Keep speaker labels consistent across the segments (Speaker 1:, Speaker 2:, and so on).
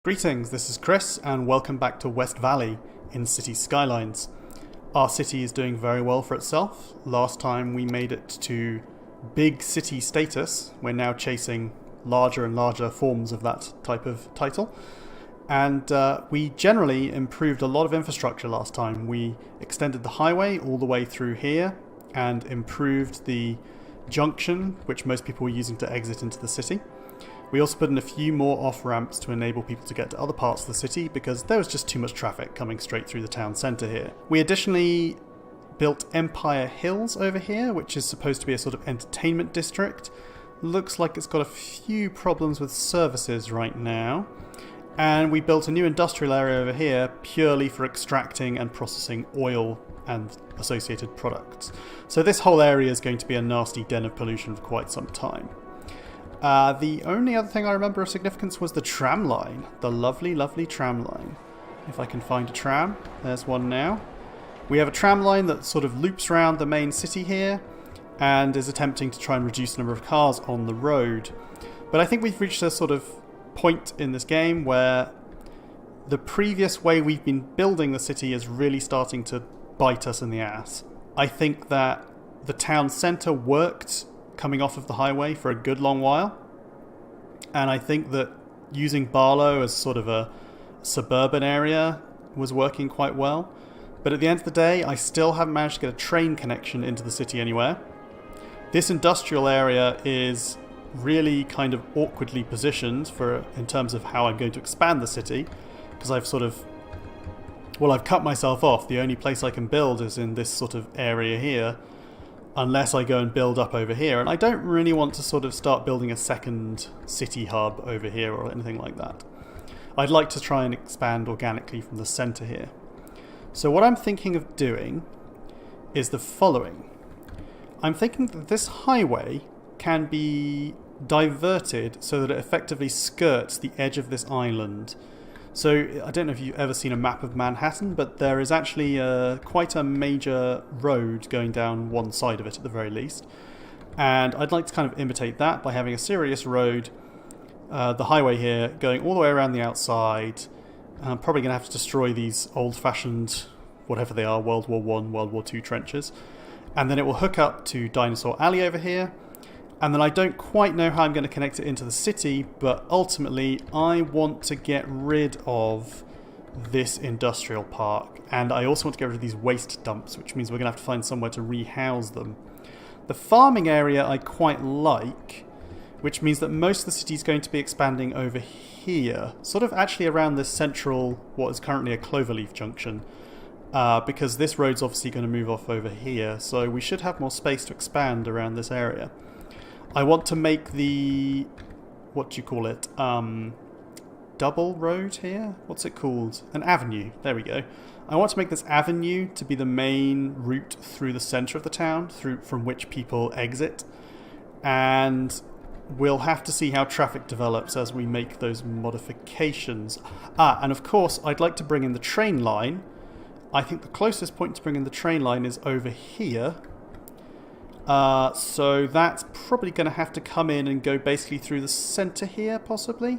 Speaker 1: Greetings, this is Chris and welcome back to Westvalley in City Skylines. Our city is doing very well for itself. Last time we made it to big city status. We're now chasing larger and larger forms of that type of title. And we generally improved a lot of infrastructure last time. We extended the highway all the way through here and improved the junction, which most people were using to exit into the city. We also put in a few more off-ramps to enable people to get to other parts of the city because there was just too much traffic coming straight through the town centre here. We additionally built Empire Hills over here, which is supposed to be a sort of entertainment district. Looks like it's got a few problems with services right now. And we built a new industrial area over here purely for extracting and processing oil and associated products. So this whole area is going to be a nasty den of pollution for quite some time. The only other thing I remember of significance was the tram line. The lovely, lovely tram line. If I can find a tram. There's one now. We have a tram line that sort of loops around the main city here and is attempting to try and reduce the number of cars on the road. But I think we've reached a sort of point in this game where the previous way we've been building the city is really starting to bite us in the ass. I think that the town centre worked coming off of the highway for a good long while, and I think that using Barlow as sort of a suburban area was working quite well. But at the end of the day, I still haven't managed to get a train connection into the city anywhere. This industrial area is really kind of awkwardly positioned in terms of how I'm going to expand the city, because I've cut myself off. The only place I can build is in this sort of area here, unless I go and build up over here. And I don't really want to sort of start building a second city hub over here or anything like that. I'd like to try and expand organically from the centre here. So what I'm thinking of doing is the following. I'm thinking that this highway can be diverted so that it effectively skirts the edge of this island. So I don't know if you've ever seen a map of Manhattan, but there is actually quite a major road going down one side of it at the very least. And I'd like to kind of imitate that by having a serious road, the highway here, going all the way around the outside. I'm probably going to have to destroy these old-fashioned, whatever they are, World War I, World War II trenches. And then it will hook up to Dinosaur Alley over here. And then I don't quite know how I'm going to connect it into the city, but ultimately I want to get rid of this industrial park. And I also want to get rid of these waste dumps, which means we're going to have to find somewhere to rehouse them. The farming area I quite like, which means that most of the city is going to be expanding over here, sort of actually around this central, what is currently a cloverleaf junction, because this road's obviously going to move off over here, so we should have more space to expand around this area. I want to make the, what do you call it, double road here? What's it called? An avenue. There we go. I want to make this avenue to be the main route through the centre of the town, from which people exit. And we'll have to see how traffic develops as we make those modifications. And of course, I'd like to bring in the train line. I think the closest point to bring in the train line is over here. So that's probably going to have to come in and go basically through the centre here, possibly.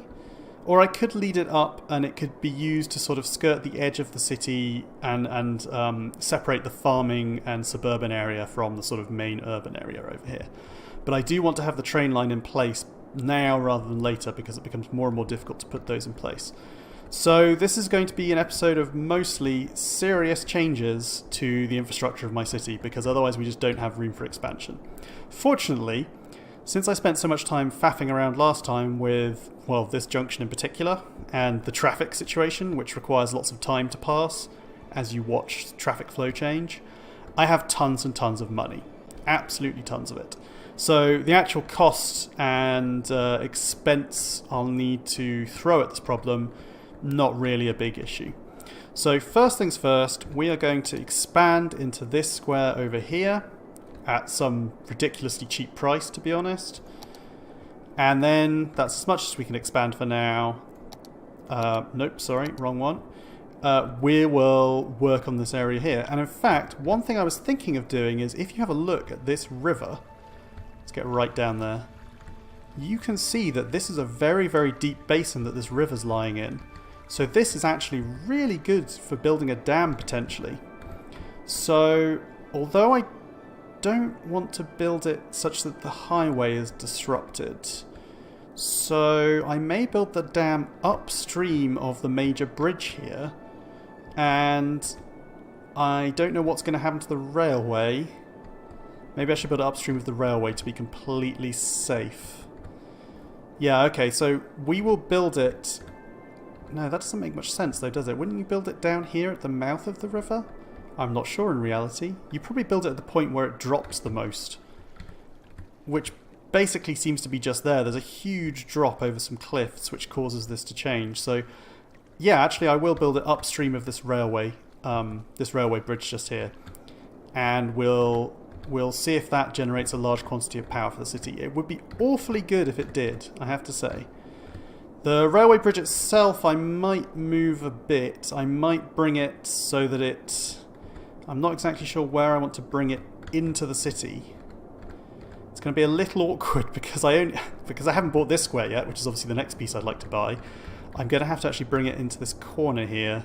Speaker 1: Or I could lead it up and it could be used to sort of skirt the edge of the city and separate the farming and suburban area from the sort of main urban area over here. But I do want to have the train line in place now rather than later because it becomes more and more difficult to put those in place. So this is going to be an episode of mostly serious changes to the infrastructure of my city because otherwise we just don't have room for expansion. Fortunately, since I spent so much time faffing around last time with, well, this junction in particular and the traffic situation, which requires lots of time to pass as you watch traffic flow change, I have tons and tons of money. Absolutely tons of it. So the actual cost and expense I'll need to throw at this problem, not really a big issue. So first things first, we are going to expand into this square over here at some ridiculously cheap price, to be honest. And then that's as much as we can expand for now. Nope, sorry, wrong one. We will work on this area here. And in fact, one thing I was thinking of doing is if you have a look at this river, let's get right down there. You can see that this is a very, very deep basin that this river's lying in. So this is actually really good for building a dam potentially. So although I don't want to build it such that the highway is disrupted, so I may build the dam upstream of the major bridge here, and I don't know what's going to happen to the railway. Maybe I should build it upstream of the railway to be completely safe. Yeah, okay, so we will build it... No, that doesn't make much sense though, does it? Wouldn't you build it down here at the mouth of the river? I'm not sure in reality. You probably build it at the point where it drops the most, which basically seems to be just there. There's a huge drop over some cliffs which causes this to change. So yeah, actually I will build it upstream of this railway bridge just here, and we'll see if that generates a large quantity of power for the city. It would be awfully good if it did, I have to say. The railway bridge itself I might move a bit. I might bring it so that it... I'm not exactly sure where I want to bring it into the city. It's going to be a little awkward because I haven't bought this square yet, which is obviously the next piece I'd like to buy. I'm going to have to actually bring it into this corner here.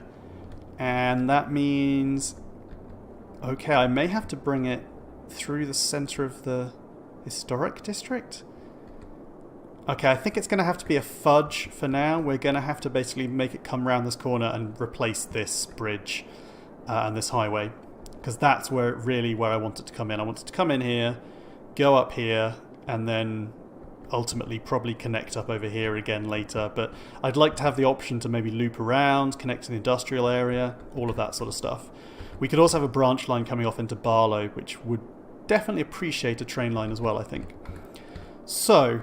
Speaker 1: And that means... Okay, I may have to bring it through the centre of the historic district? Okay, I think it's going to have to be a fudge for now. We're going to have to basically make it come around this corner and replace this bridge and this highway. Because that's really where I want it to come in. I want it to come in here, go up here, and then ultimately probably connect up over here again later. But I'd like to have the option to maybe loop around, connect to the industrial area, all of that sort of stuff. We could also have a branch line coming off into Barlow, which would definitely appreciate a train line as well, I think. So,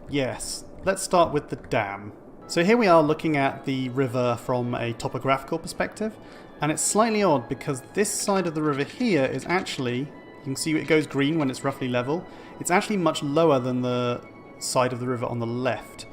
Speaker 1: yes, let's start with the dam. So here we are looking at the river from a topographical perspective, and it's slightly odd because this side of the river here is actually, you can see it goes green when it's roughly level, it's actually much lower than the side of the river on the left.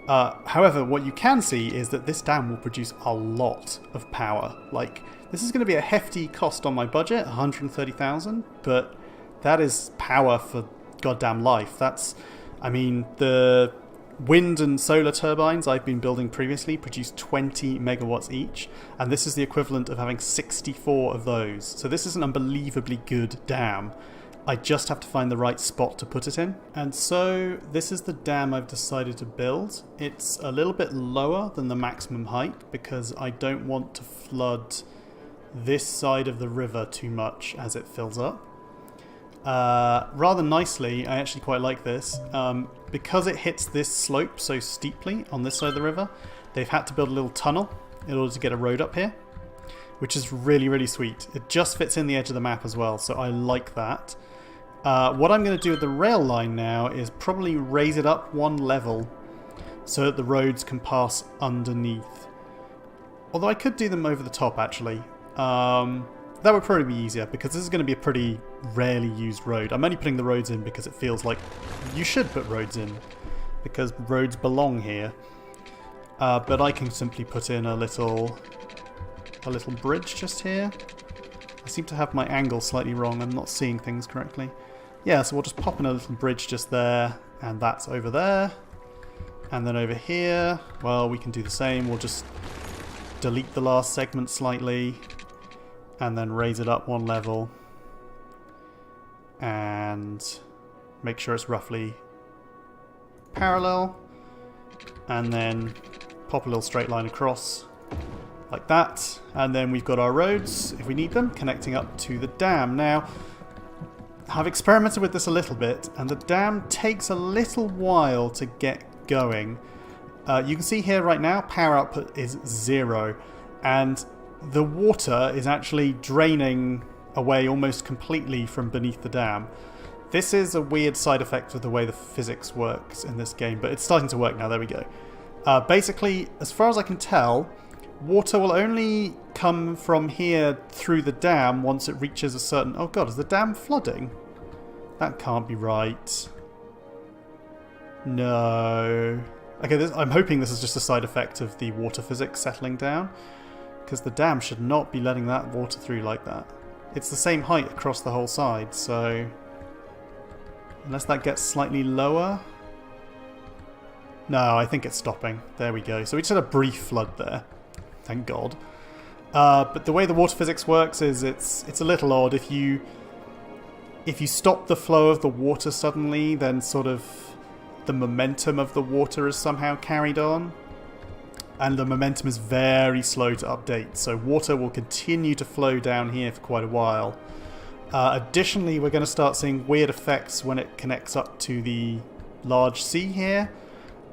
Speaker 1: However, what you can see is that this dam will produce a lot of power. Like, this is going to be a hefty cost on my budget, 130,000, but that is power for goddamn life. That's, I mean, the wind and solar turbines I've been building previously produce 20 megawatts each, and this is the equivalent of having 64 of those. So this is an unbelievably good dam. I just have to find the right spot to put it in. And so this is the dam I've decided to build. It's a little bit lower than the maximum height because I don't want to flood this side of the river too much as it fills up. Rather nicely, I actually quite like this. Because it hits this slope so steeply on this side of the river, they've had to build a little tunnel in order to get a road up here, which is really, really sweet. It just fits in the edge of the map as well, so I like that. What I'm going to do with the rail line now is probably raise it up one level so that the roads can pass underneath. Although I could do them over the top, actually. That would probably be easier because this is going to be a pretty rarely used road. I'm only putting the roads in because it feels like you should put roads in because roads belong here. But I can simply put in a little bridge just here. I seem to have my angle slightly wrong. I'm not seeing things correctly. Yeah, so we'll just pop in a little bridge just there, and that's over there. And then over here, well, we can do the same. We'll just delete the last segment slightly and then raise it up one level and make sure it's roughly parallel, and then pop a little straight line across like that, and then we've got our roads, if we need them, connecting up to the dam. Now, I've experimented with this a little bit, and the dam takes a little while to get going. You can see here right now, power output is 0, and the water is actually draining away almost completely from beneath the dam. This is a weird side effect of the way the physics works in this game, but it's starting to work now, there we go. Basically, as far as I can tell, water will only come from here through the dam once it reaches a certain... Oh god, is the dam flooding? That can't be right. No. Okay, I'm hoping this is just a side effect of the water physics settling down, because the dam should not be letting that water through like that. It's the same height across the whole side, so... Unless that gets slightly lower... No, I think it's stopping. There we go. So we just had a brief flood there. Thank God. But the way the water physics works is it's a little odd. If you stop the flow of the water suddenly, then sort of the momentum of the water is somehow carried on. And the momentum is very slow to update. So water will continue to flow down here for quite a while. Additionally, we're going to start seeing weird effects when it connects up to the large sea here.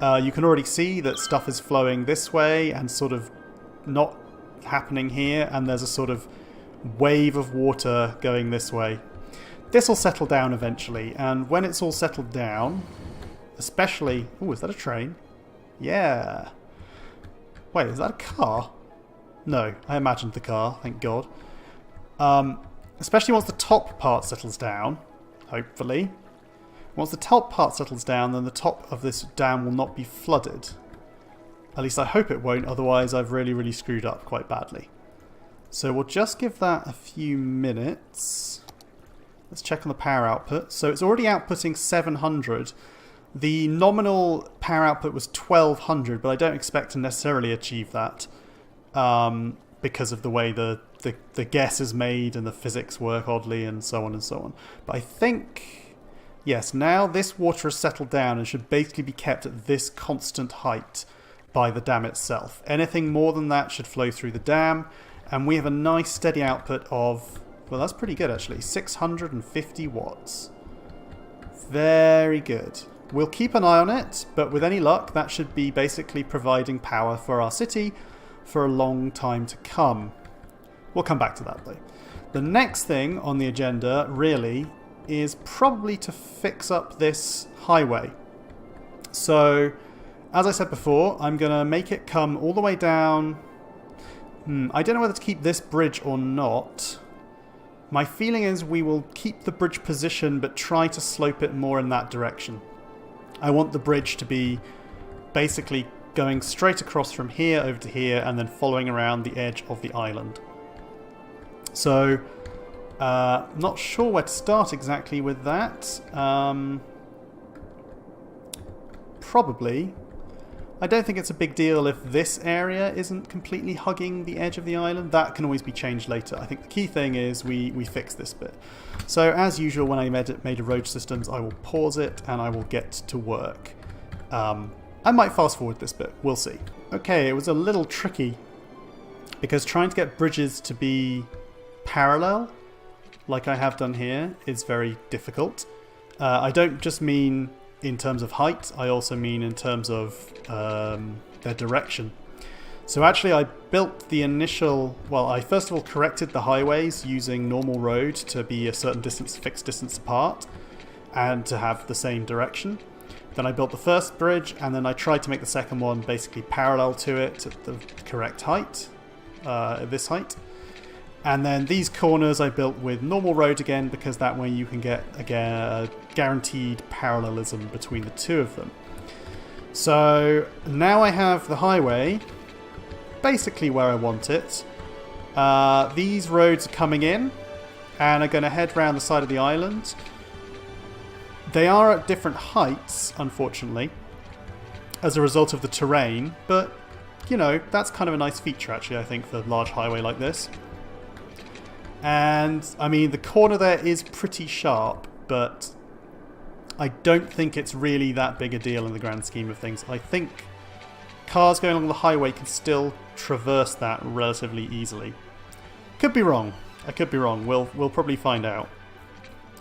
Speaker 1: You can already see that stuff is flowing this way and sort of not happening here, and there's a sort of wave of water going this way. This will settle down eventually, and when it's all settled down, especially... Oh, is that a train? Yeah. Wait, is that a car? No, I imagined the car, thank God. Especially once the top part settles down, hopefully. Once the top part settles down, then the top of this dam will not be flooded. At least I hope it won't, otherwise I've really, really screwed up quite badly. So we'll just give that a few minutes. Let's check on the power output. So it's already outputting 700. The nominal power output was 1200, but I don't expect to necessarily achieve that because of the way the guess is made and the physics work oddly and so on and so on. But I think, yes, now this water has settled down and should basically be kept at this constant height by the dam itself. Anything more than that should flow through the dam, and we have a nice steady output of, well, that's pretty good actually, 650 watts. Very good. We'll keep an eye on it, but with any luck that should be basically providing power for our city for a long time to come. We'll come back to that though. The next thing on the agenda really is probably to fix up this highway. So as I said before, I'm going to make it come all the way down. I don't know whether to keep this bridge or not. My feeling is we will keep the bridge position but try to slope it more in that direction. I want the bridge to be basically going straight across from here over to here and then following around the edge of the island. So, not sure where to start exactly with that. Probably. I don't think it's a big deal if this area isn't completely hugging the edge of the island. That can always be changed later. I think the key thing is we fix this bit. So as usual, when I made a road systems, I will pause it and I will get to work. I might fast forward this bit. We'll see. Okay, it was a little tricky because trying to get bridges to be parallel, like I have done here, is very difficult. I don't just mean in terms of height, I also mean in terms of their direction. So actually I built the initial, well, I first of all corrected the highways using normal road to be a certain distance, fixed distance apart and to have the same direction. Then I built the first bridge and then I tried to make the second one basically parallel to it at the correct height, this height. And then these corners I built with normal road again because that way you can get, again, a guaranteed parallelism between the two of them. So now I have the highway basically where I want it. These roads are coming in and are going to head round the side of the island. They are at different heights, unfortunately, as a result of the terrain, but, you know, that's kind of a nice feature actually, I think, for a large highway like this. And, I mean, the corner there is pretty sharp, but I don't think it's really that big a deal in the grand scheme of things. I think cars going along the highway can still traverse that relatively easily. Could be wrong. I could be wrong. We'll probably find out.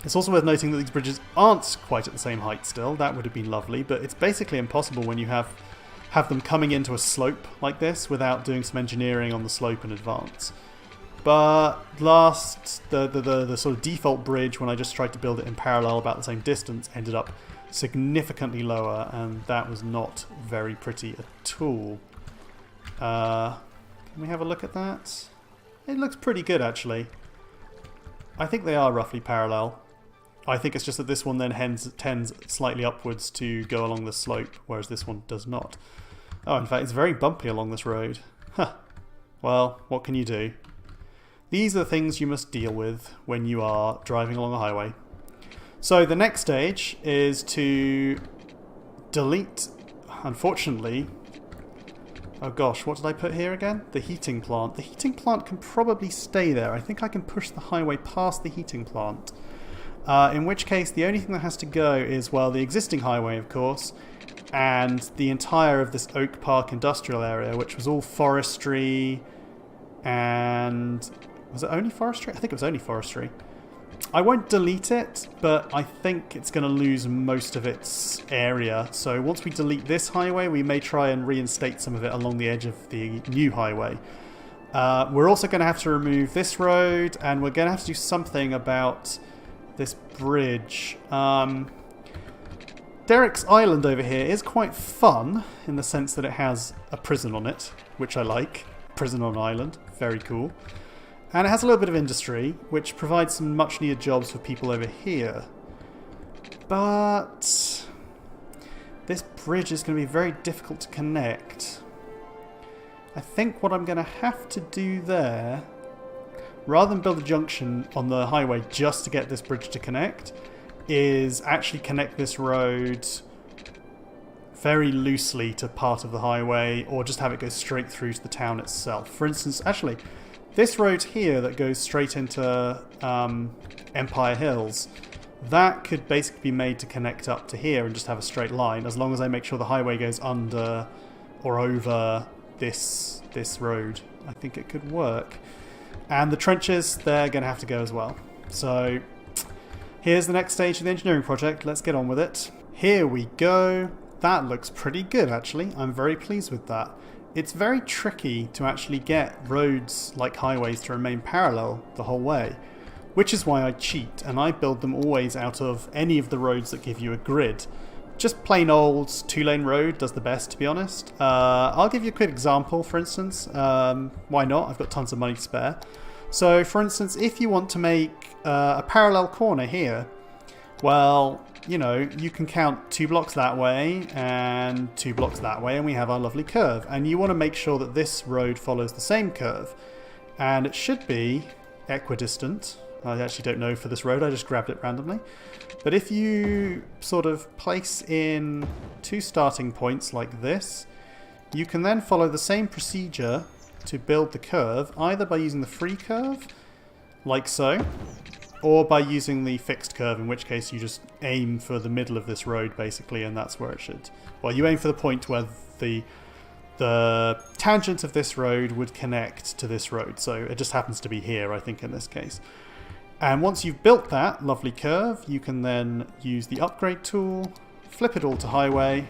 Speaker 1: It's also worth noting that these bridges aren't quite at the same height still. That would have been lovely, but it's basically impossible when you have them coming into a slope like this without doing some engineering on the slope in advance. But the sort of default bridge, when I just tried to build it in parallel about the same distance, ended up significantly lower, and that was not very pretty at all. Can we have a look at that? It looks pretty good actually. I think they are roughly parallel. I think it's just that this one then tends slightly upwards to go along the slope, whereas this one does not. Oh, in fact, it's very bumpy along this road. Huh. Well, what can you do? These are the things you must deal with when you are driving along a highway. So the next stage is to delete... unfortunately... Oh gosh, what did I put here again? The heating plant. The heating plant can probably stay there. I think I can push the highway past the heating plant. In which case, the only thing that has to go is, well, the existing highway, of course, and the entire of this Oak Park industrial area, which was all forestry, and... Was it only forestry? I think it was only forestry. I won't delete it, but I think it's going to lose most of its area. So once we delete this highway, we may try and reinstate some of it along the edge of the new highway. We're also going to have to remove this road, and we're going to have to do something about this bridge. Derek's Island over here is quite fun, in the sense that it has a prison on it, which I like. Prison on island, very cool. And it has a little bit of industry, which provides some much needed jobs for people over here. But this bridge is going to be very difficult to connect. I think what I'm going to have to do there, rather than build a junction on the highway just to get this bridge to connect, is actually connect this road very loosely to part of the highway, or just have it go straight through to the town itself. For instance, actually... this road here that goes straight into Empire Hills, that could basically be made to connect up to here and just have a straight line, as long as I make sure the highway goes under or over this road. I think it could work. And the trenches, they're going to have to go as well. So here's the next stage of the engineering project. Let's get on with it. Here we go. That looks pretty good, actually. I'm very pleased with that. It's very tricky to actually get roads like highways to remain parallel the whole way, which is why I cheat, and I build them always out of any of the roads that give you a grid. Just plain old 2-lane road does the best, to be honest. I'll give you a quick example, for instance. Why not? I've got tons of money to spare. So, for instance, if you want to make a parallel corner here, well, you know, you can count 2 blocks that way and 2 blocks that way, and we have our lovely curve. And you want to make sure that this road follows the same curve. And it should be equidistant. I actually don't know for this road, I just grabbed it randomly. But if you sort of place in 2 starting points like this, you can then follow the same procedure to build the curve, either by using the free curve, like so, or by using the fixed curve, in which case you just aim for the middle of this road, basically, and that's where it should... Well, you aim for the point where the tangent of this road would connect to this road, so it just happens to be here, I think, in this case. And once you've built that lovely curve, you can then use the upgrade tool, flip it all to highway,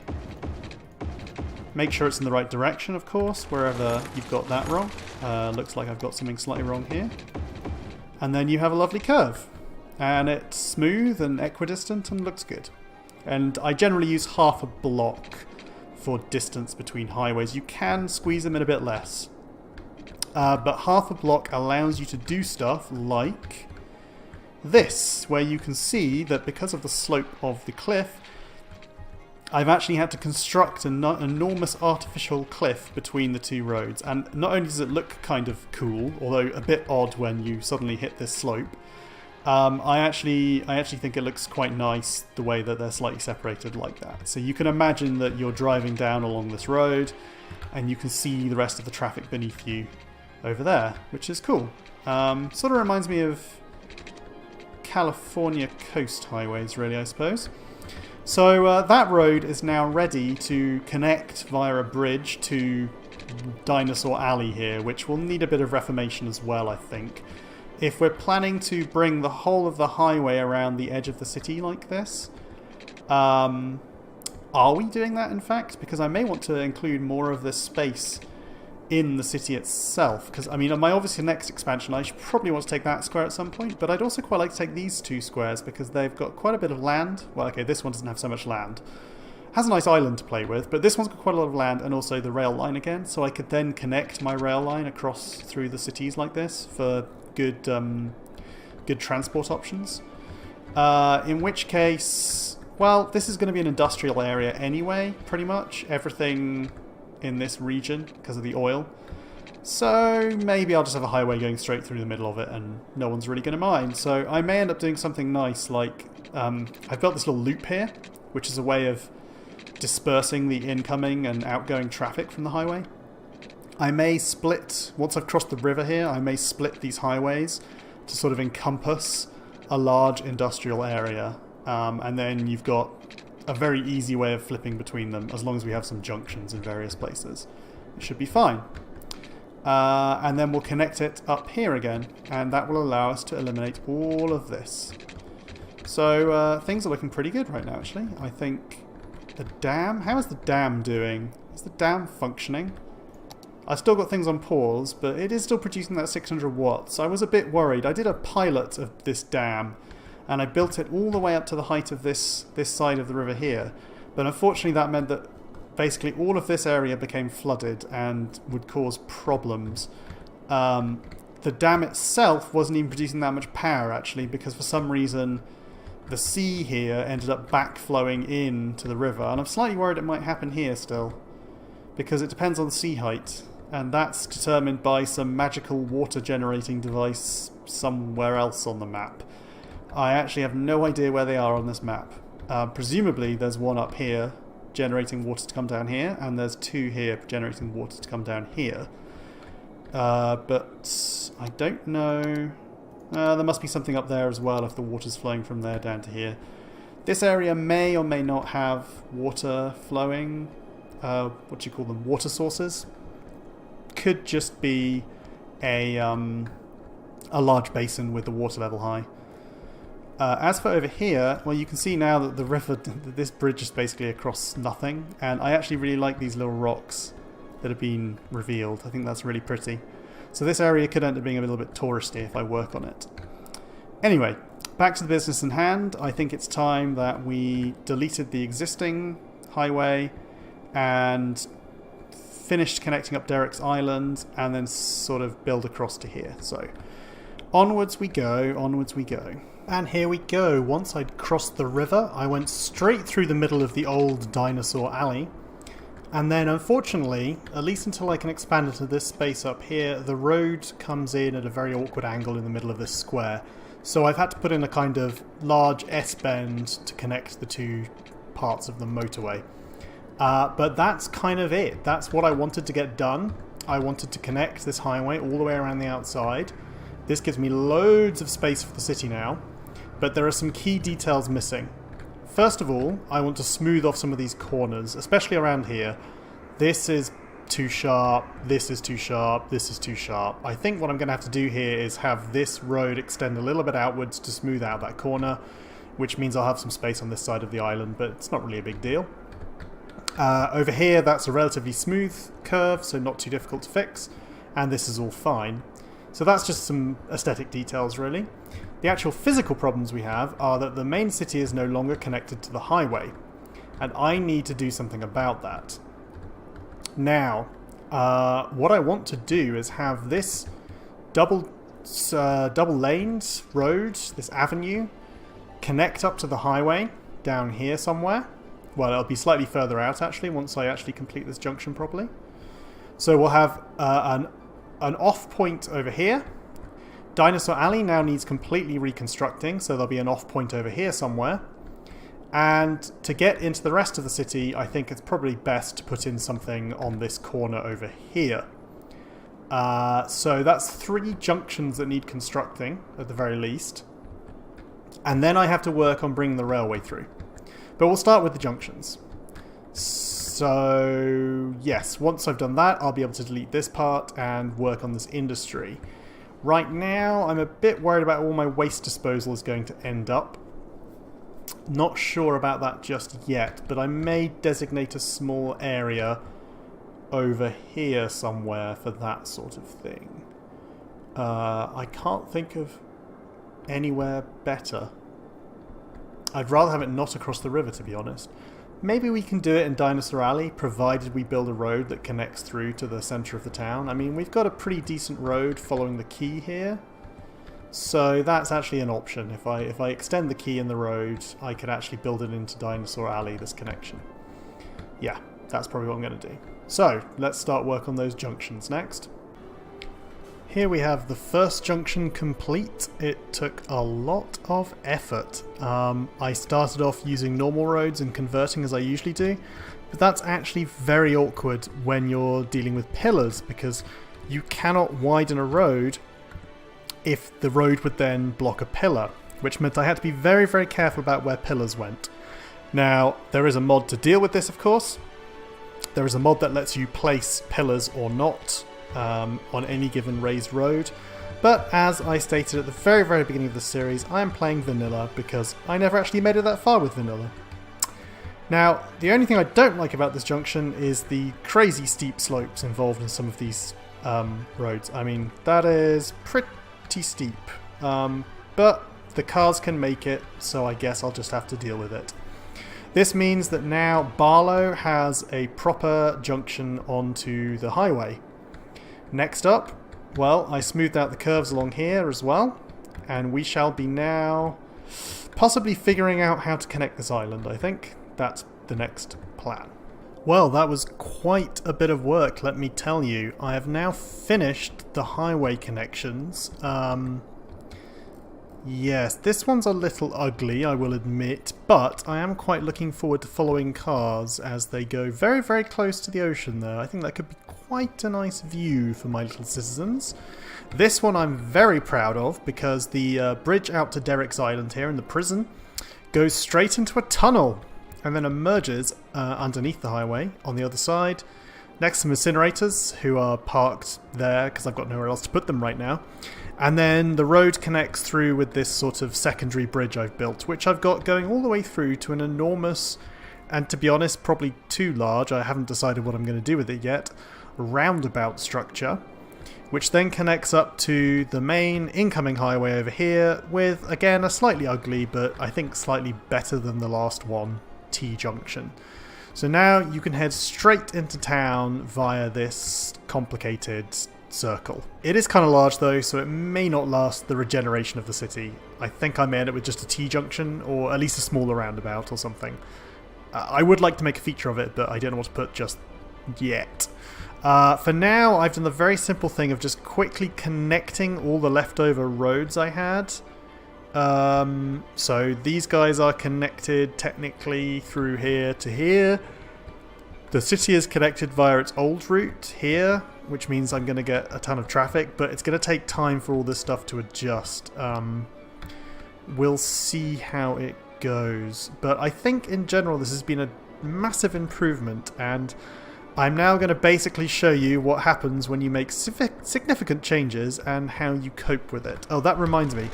Speaker 1: make sure it's in the right direction, of course, wherever you've got that wrong. Looks like I've got something slightly wrong here. And then you have a lovely curve. And it's smooth and equidistant and looks good. And I generally use half a block for distance between highways. You can squeeze them in a bit less. But half a block allows you to do stuff like this, where you can see that because of the slope of the cliff, I've actually had to construct an enormous artificial cliff between the 2 roads. And not only does it look kind of cool, although a bit odd when you suddenly hit this slope, I actually think it looks quite nice the way that they're slightly separated like that. So you can imagine that you're driving down along this road and you can see the rest of the traffic beneath you over there, which is cool. Sort of reminds me of California coast highways, really, I suppose. So that road is now ready to connect via a bridge to Dinosaur Alley here, which will need a bit of reformation as well, I think. If we're planning to bring the whole of the highway around the edge of the city like this, are we doing that, in fact? Because I may want to include more of this space in the city itself. Because, I mean, on my obviously next expansion, I should probably want to take that square at some point, but I'd also quite like to take these 2 squares because they've got quite a bit of land. Well, okay, this one doesn't have so much land. Has a nice island to play with, but this one's got quite a lot of land and also the rail line again, so I could then connect my rail line across through the cities like this for good transport options. In which case, well, this is going to be an industrial area anyway, pretty much. Everything in this region because of the oil. So maybe I'll just have a highway going straight through the middle of it and no one's really going to mind. So I may end up doing something nice like I've built this little loop here, which is a way of dispersing the incoming and outgoing traffic from the highway. I may split, once I've crossed the river here, I may split these highways to sort of encompass a large industrial area. And then you've got a very easy way of flipping between them, as long as we have some junctions in various places. It should be fine. And then we'll connect it up here again, and that will allow us to eliminate all of this. So things are looking pretty good right now, actually. I think the dam, how is the dam doing? Is the dam functioning? I've still got things on pause, but it is still producing that 600 watts. I was a bit worried. I did a pilot of this dam, and I built it all the way up to the height of this side of the river here. But unfortunately that meant that basically all of this area became flooded and would cause problems. The dam itself wasn't even producing that much power, actually, because for some reason the sea here ended up backflowing into the river. And I'm slightly worried it might happen here still, because it depends on the sea height. And that's determined by some magical water generating device somewhere else on the map. I actually have no idea where they are on this map. Presumably there's one up here generating water to come down here, and there's two here generating water to come down here. But I don't know. There must be something up there as well if the water's flowing from there down to here. This area may or may not have water flowing. What do you call them? Water sources. Could just be a large basin with the water level high. As for over here, well, you can see now that the river, this bridge is basically across nothing, and I actually really like these little rocks that have been revealed. I think that's really pretty. So this area could end up being a little bit touristy if I work on it. Anyway, back to the business in hand. I think it's time that we deleted the existing highway and finished connecting up Derek's Island, and then sort of build across to here. So onwards we go, onwards we go. And here we go. Once I'd crossed the river, I went straight through the middle of the old dinosaur alley. And then unfortunately, at least until I can expand into this space up here, the road comes in at a very awkward angle in the middle of this square. So I've had to put in a kind of large S-bend to connect the two parts of the motorway. But that's kind of it. That's what I wanted to get done. I wanted to connect this highway all the way around the outside. This gives me loads of space for the city now, but there are some key details missing. First of all, I want to smooth off some of these corners, especially around here. This is too sharp, this is too sharp, this is too sharp. I think what I'm going to have to do here is have this road extend a little bit outwards to smooth out that corner, which means I'll have some space on this side of the island, but it's not really a big deal. Over here, that's a relatively smooth curve, so not too difficult to fix, and this is all fine. So that's just some aesthetic details, really. The actual physical problems we have are that the main city is no longer connected to the highway, and I need to do something about that. Now, what I want to do is have this double-laned road, this avenue, connect up to the highway down here somewhere. Well, it'll be slightly further out, actually, once I actually complete this junction properly. So we'll have an off point over here. Dinosaur Alley now needs completely reconstructing, so there'll be an off point over here somewhere. And to get into the rest of the city, I think it's probably best to put in something on this corner over here. So that's 3 junctions that need constructing, at the very least. And then I have to work on bringing the railway through. But we'll start with the junctions. So, yes, once I've done that, I'll be able to delete this part and work on this industry. Right now, I'm a bit worried about where all my waste disposal is going to end up. Not sure about that just yet, but I may designate a small area over here somewhere for that sort of thing. I can't think of anywhere better. I'd rather have it not across the river, to be honest. Maybe we can do it in Dinosaur Alley, provided we build a road that connects through to the centre of the town. I mean, we've got a pretty decent road following the quay here, so that's actually an option. If I extend the quay and the road, I could actually build it into Dinosaur Alley, this connection. Yeah, that's probably what I'm going to do. So, let's start work on those junctions next. Here we have the first junction complete. It took a lot of effort. I started off using normal roads and converting as I usually do, but that's actually very awkward when you're dealing with pillars because you cannot widen a road if the road would then block a pillar, which meant I had to be very, very careful about where pillars went. Now, there is a mod to deal with this, of course. There is a mod that lets you place pillars or not on any given raised road. But as I stated at the very, very beginning of the series, I am playing vanilla because I never actually made it that far with vanilla. Now, the only thing I don't like about this junction is the crazy steep slopes involved in some of these roads. I mean, that is pretty steep. But the cars can make it, so I guess I'll just have to deal with it. This means that now Barlow has a proper junction onto the highway. Next up, well, I smoothed out the curves along here as well, and we shall be now possibly figuring out how to connect this island, I think. That's the next plan. Well, that was quite a bit of work, let me tell you. I have now finished the highway connections. Yes, this one's a little ugly, I will admit, but I am quite looking forward to following cars as they go very, very close to the ocean there. I think that could be quite a nice view for my little citizens. This one I'm very proud of because the bridge out to Derek's Island here in the prison goes straight into a tunnel and then emerges underneath the highway on the other side next to some incinerators who are parked there because I've got nowhere else to put them right now. And then the road connects through with this sort of secondary bridge I've built, which I've got going all the way through to an enormous, and to be honest, probably too large, I haven't decided what I'm going to do with it yet, roundabout structure, which then connects up to the main incoming highway over here with, again, a slightly ugly, but I think slightly better than the last one, T-junction. So now you can head straight into town via this complicated circle. It is kind of large though, so it may not last the regeneration of the city. I think I may end up with just a T-junction, or at least a smaller roundabout or something. I would like to make a feature of it, but I don't know what to put just yet. For now, I've done the very simple thing of just quickly connecting all the leftover roads I had. So these guys are connected technically through here to here. The city is connected via its old route here, which means I'm going to get a ton of traffic, but it's going to take time for all this stuff to adjust. We'll see how it goes. But I think in general this has been a massive improvement, and I'm now going to basically show you what happens when you make significant changes and how you cope with it. Oh, that reminds me.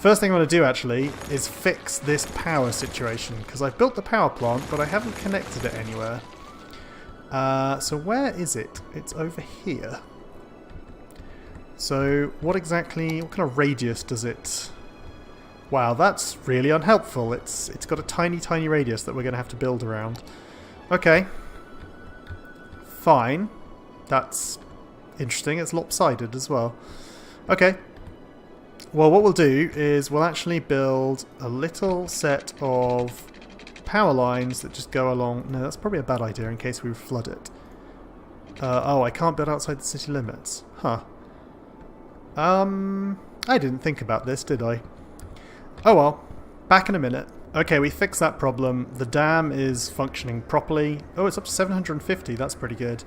Speaker 1: First thing I'm going to do actually is fix this power situation, because I've built the power plant, but I haven't connected it anywhere. So where is it? It's over here. So what kind of radius does it... Wow, that's really unhelpful. It's got a tiny, tiny radius that we're going to have to build around. Okay. Fine. That's interesting. It's lopsided as well. Okay. Well, what we'll do is we'll actually build a little set of power lines that just go along... No, that's probably a bad idea in case we flood it. Oh, I can't build outside the city limits. Huh. I didn't think about this, did I? Oh well. Back in a minute. Okay, we fixed that problem. The dam is functioning properly. Oh, it's up to 750. That's pretty good.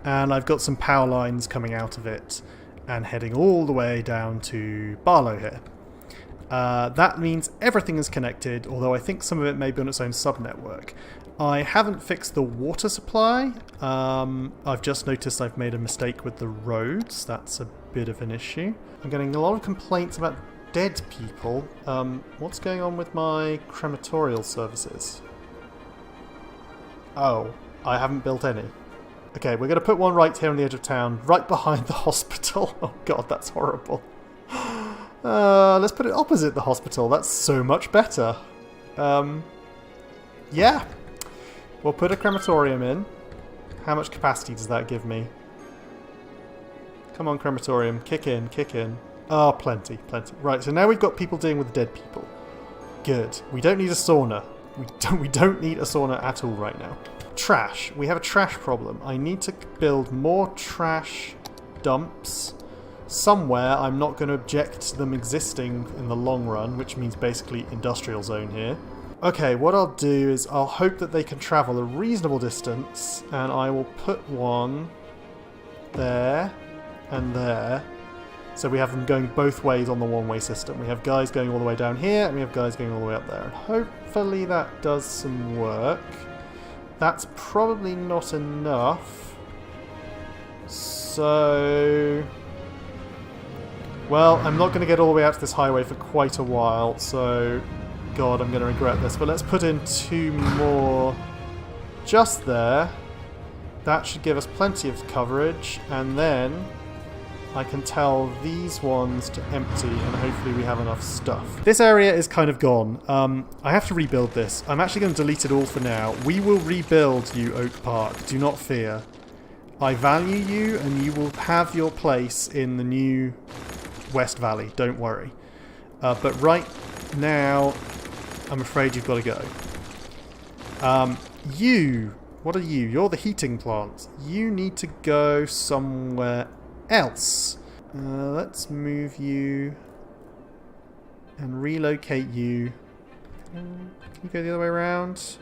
Speaker 1: And I've got some power lines coming out of it and heading all the way down to Barlow here. That means everything is connected, although I think some of it may be on its own sub-network. I haven't fixed the water supply. I've just noticed I've made a mistake with the roads. That's a bit of an issue. I'm getting a lot of complaints about dead people. What's going on with my crematorial services? Oh, I haven't built any. Okay, we're going to put one right here on the edge of town, right behind the hospital. Oh god, that's horrible. Let's put it opposite the hospital. That's so much better. Yeah. We'll put a crematorium in. How much capacity does that give me? Come on, crematorium. Kick in, kick in. Oh, plenty, plenty. Right, so now we've got people dealing with dead people. Good. We don't need a sauna. We don't need a sauna at all right now. Trash. We have a trash problem. I need to build more trash dumps somewhere. I'm not going to object to them existing in the long run, which means basically industrial zone here. Okay, what I'll do is I'll hope that they can travel a reasonable distance, and I will put one there and there. So we have them going both ways on the one-way system. We have guys going all the way down here, and we have guys going all the way up there. And hopefully that does some work. That's probably not enough. So... well, I'm not going to get all the way out to this highway for quite a while, so... God, I'm going to regret this. But let's put in 2 more just there. That should give us plenty of coverage, and then I can tell these ones to empty, and hopefully we have enough stuff. This area is kind of gone. I have to rebuild this. I'm actually going to delete it all for now. We will rebuild you, Oak Park. Do not fear. I value you, and you will have your place in the new Westvalley. Don't worry. But right now, I'm afraid you've got to go. You... what are you? You're the heating plant. You need to go somewhere else. Let's move you and relocate you. Can you go the other way around?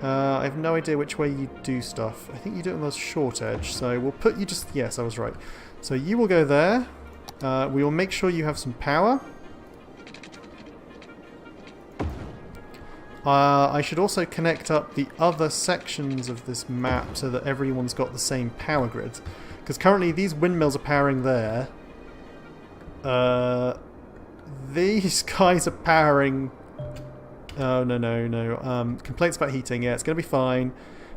Speaker 1: I have no idea which way you do stuff. I think you do it on the short edge, so we'll put you just... yes, I was right. So you will go there. We will make sure you have some power. I should also connect up the other sections of this map so that everyone's got the same power grid. Because currently these windmills are powering there. These guys are powering... oh, no. Complaints about heating. Yeah, it's going to be fine.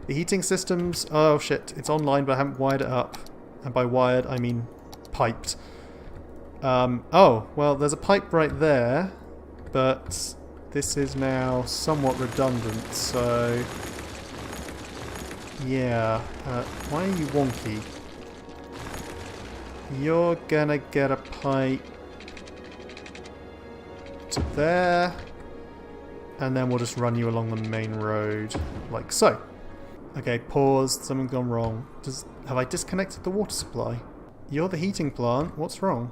Speaker 1: The heating systems... oh, shit. It's online, but I haven't wired it up. And by wired, I mean piped. Oh, well, there's a pipe right there. But... this is now somewhat redundant, so... yeah. Why are you wonky? You're gonna get a pipe to there, and then we'll just run you along the main road, like so. Okay, pause. Something's gone wrong. Have I disconnected the water supply? You're the heating plant. What's wrong?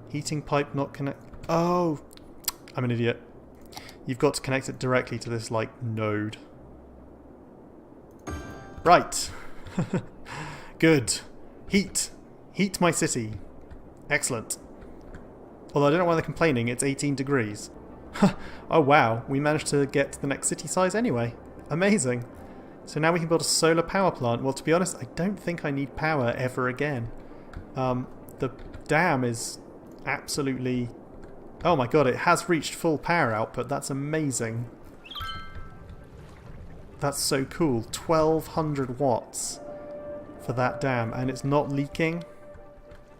Speaker 1: Heating pipe not connect... oh! I'm an idiot. You've got to connect it directly to this, like, node. Right. Good. Heat. Heat my city. Excellent. Although I don't know why they're complaining, it's 18 degrees. Oh wow, we managed to get to the next city size anyway. Amazing. So now we can build a solar power plant. Well, to be honest, I don't think I need power ever again. The dam is absolutely... oh my god, it has reached full power output. That's amazing. That's so cool. 1200 watts for that dam, and it's not leaking.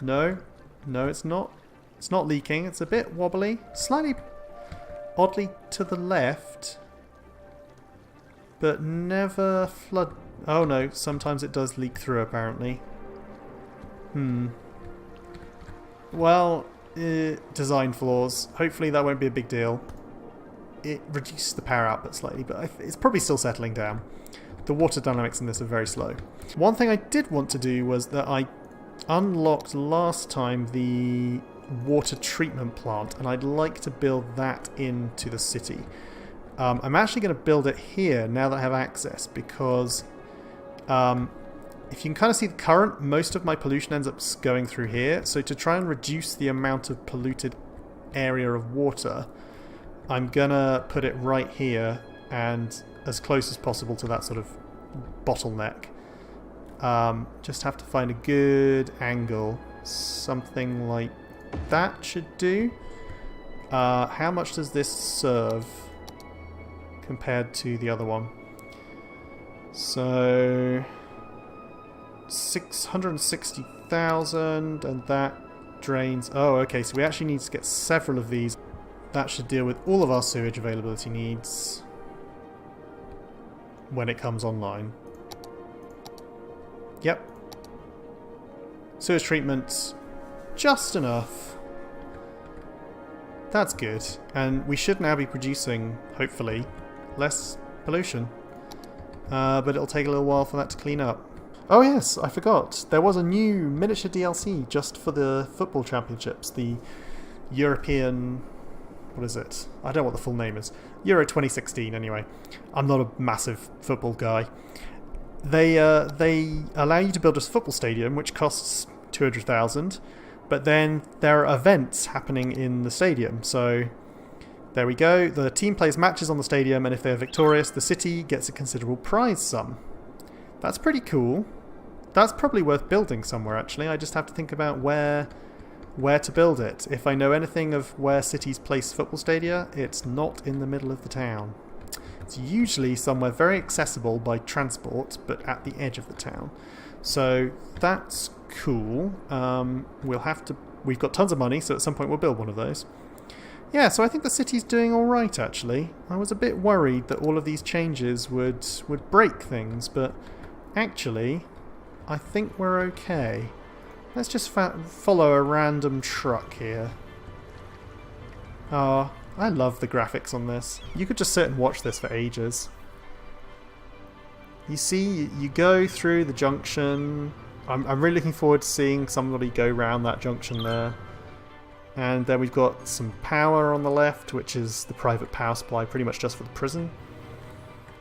Speaker 1: No, it's not. It's not leaking. It's a bit wobbly, slightly oddly to the left, but never flood. Oh no, sometimes it does leak through apparently. Well, design flaws. Hopefully that won't be a big deal. It reduces the power output slightly, but it's probably still settling down. The water dynamics in this are very slow. One thing I did want to do was that I unlocked last time the water treatment plant, and I'd like to build that into the city. I'm actually going to build it here now that I have access, because if you can kind of see the current, most of my pollution ends up going through here. So to try and reduce the amount of polluted area of water, I'm going to put it right here and as close as possible to that sort of bottleneck. Just have to find a good angle. Something like that should do. How much does this serve compared to the other one? So 660,000, and that drains... oh, okay, so we actually need to get several of these. That should deal with all of our sewage availability needs when it comes online. Yep. Sewage treatment, just enough. That's good. And we should now be producing, hopefully, less pollution. But it'll take a little while for that to clean up. Oh yes, I forgot. There was a new miniature DLC just for the football championships. The European... what is it? I don't know what the full name is. Euro 2016 anyway. I'm not a massive football guy. They allow you to build a football stadium which costs 200,000, but then there are events happening in the stadium. So there we go. The team plays matches on the stadium, and if they're victorious, the city gets a considerable prize sum. That's pretty cool. That's probably worth building somewhere, actually. I just have to think about where to build it. If I know anything of where cities place football stadia, it's not in the middle of the town. It's usually somewhere very accessible by transport, but at the edge of the town. So that's cool. We've got tons of money, so at some point we'll build one of those. Yeah, so I think the city's doing alright, actually. I was a bit worried that all of these changes would break things, but actually, I think we're okay. Let's just follow a random truck here. Oh, I love the graphics on this. You could just sit and watch this for ages. You see, you go through the junction. I'm really looking forward to seeing somebody go round that junction there. And then we've got some power on the left, which is the private power supply, pretty much just for the prison.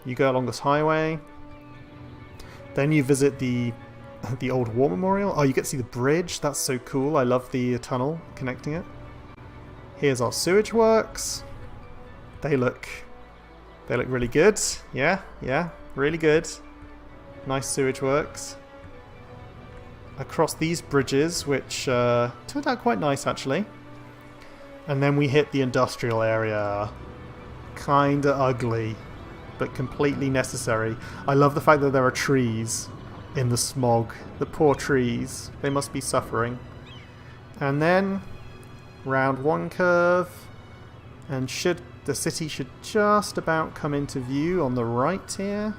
Speaker 1: You go along this highway. Then you visit the old war memorial. Oh, you get to see the bridge. That's so cool. I love the tunnel connecting it. Here's our sewage works. They look really good. Yeah, really good. Nice sewage works. Across these bridges, which turned out quite nice actually. And then we hit the industrial area. Kinda ugly, but completely necessary. I love the fact that there are trees in the smog. The poor trees. They must be suffering. And then round one curve, and the city should just about come into view on the right here.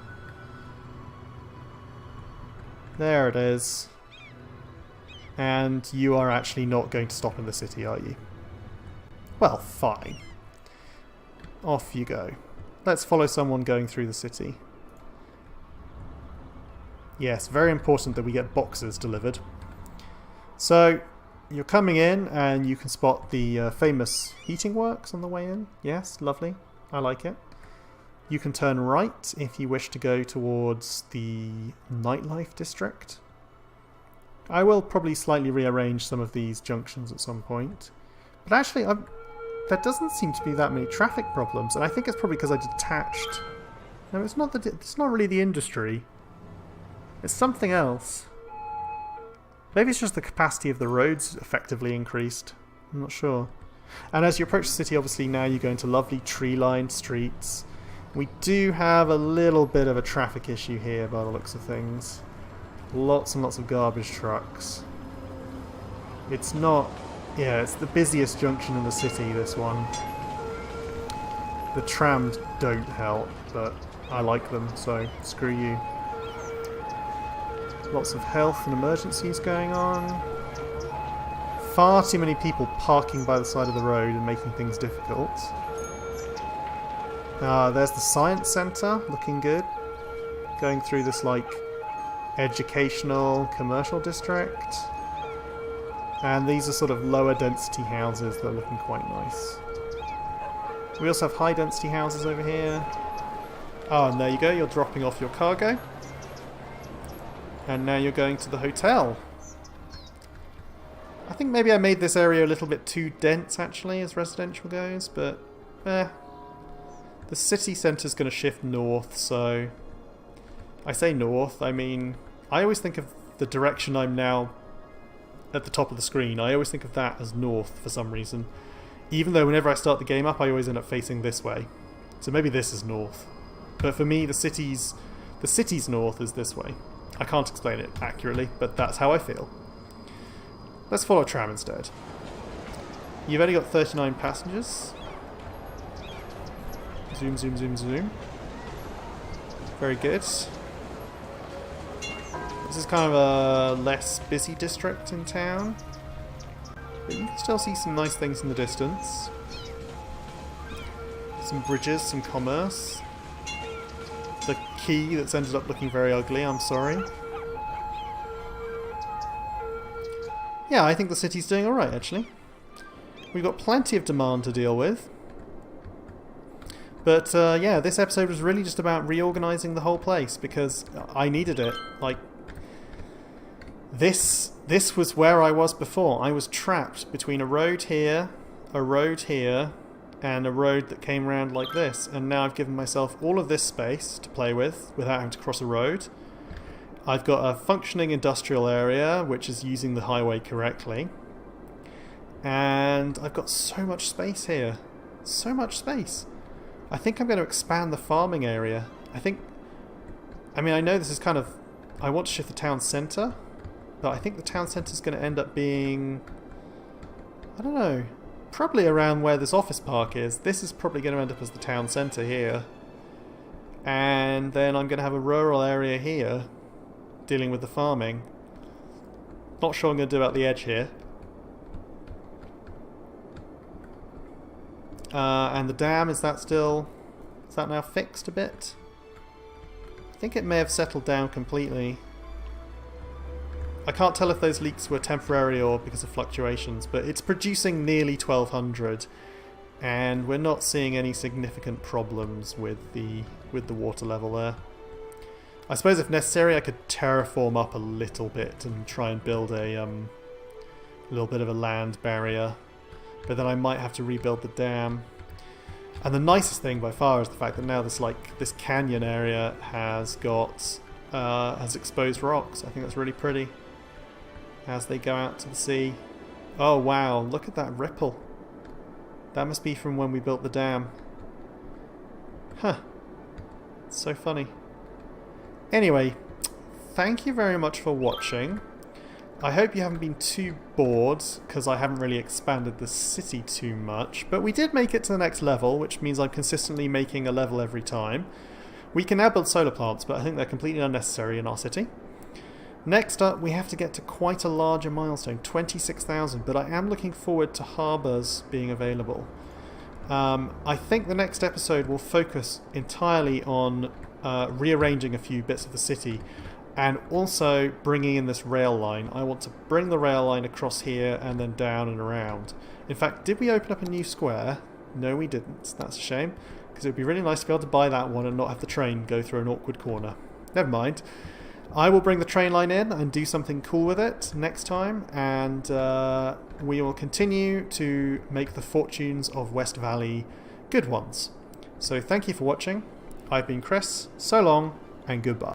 Speaker 1: There it is. And you are actually not going to stop in the city, are you? Well, fine. Off you go. Let's follow someone going through the city. Yes, very important that we get boxes delivered. So, you're coming in and you can spot the famous heating works on the way in. Yes, lovely. I like it. You can turn right if you wish to go towards the nightlife district. I will probably slightly rearrange some of these junctions at some point. But actually, there doesn't seem to be that many traffic problems, and I think it's probably because I detached. No, it's not really the industry. It's something else. Maybe it's just the capacity of the roads effectively increased. I'm not sure. And as you approach the city, obviously now you go into lovely tree-lined streets. We do have a little bit of a traffic issue here by the looks of things. Lots and lots of garbage trucks. It's not... yeah, it's the busiest junction in the city, this one. The trams don't help, but I like them, so screw you. Lots of health and emergencies going on. Far too many people parking by the side of the road and making things difficult. There's the science centre, looking good. Going through this, like, educational commercial district. And these are sort of lower density houses that are looking quite nice. We also have high density houses over here. Oh, and there you go, you're dropping off your cargo. And now you're going to the hotel. I think maybe I made this area a little bit too dense actually as residential goes, but the city centre's going to shift north, so I say north, I mean, I always think of the direction I'm now at the top of the screen, I always think of that as north for some reason. Even though whenever I start the game up, I always end up facing this way. So maybe this is north. But for me, the city's north is this way. I can't explain it accurately, but that's how I feel. Let's follow a tram instead. You've only got 39 passengers. Zoom, zoom, zoom, zoom. Very good. This is kind of a less busy district in town. But you can still see some nice things in the distance. Some bridges, some commerce. The quay that's ended up looking very ugly, I'm sorry. Yeah, I think the city's doing alright, actually. We've got plenty of demand to deal with. But yeah, this episode was really just about reorganising the whole place because I needed it. Like, this was where I was before. I was trapped between a road here, and a road that came around like this. And now I've given myself all of this space to play with without having to cross a road. I've got a functioning industrial area which is using the highway correctly. And I've got so much space here. So much space. I think I'm going to expand the farming area. I mean, I know this is kind of... I want to shift the town centre, but I think the town centre is going to end up being... I don't know. Probably around where this office park is. This is probably going to end up as the town centre here. And then I'm going to have a rural area here, dealing with the farming. Not sure I'm going to do about the edge here. And the dam, is that now fixed a bit? I think it may have settled down completely. I can't tell if those leaks were temporary or because of fluctuations, but it's producing nearly 1200 and we're not seeing any significant problems with the water level there. I suppose if necessary I could terraform up a little bit and try and build a little bit of a land barrier. But then I might have to rebuild the dam. And the nicest thing by far is the fact that now this canyon area has got has exposed rocks. I think that's really pretty as they go out to the sea. Oh wow, look at that ripple. That must be from when we built the dam. Huh. It's so funny. Anyway, thank you very much for watching. I hope you haven't been too bored, because I haven't really expanded the city too much, but we did make it to the next level, which means I'm consistently making a level every time. We can now build solar plants, but I think they're completely unnecessary in our city. Next up, we have to get to quite a larger milestone, 26,000, but I am looking forward to harbours being available. I think the next episode will focus entirely on rearranging a few bits of the city, and also bringing in this rail line. I want to bring the rail line across here and then down and around. In fact, did we open up a new square? No, we didn't. That's a shame, because it would be really nice to be able to buy that one and not have the train go through an awkward corner. Never mind. I will bring the train line in and do something cool with it next time, and we will continue to make the fortunes of Westvalley good ones. So thank you for watching. I've been Chris. So long, and goodbye.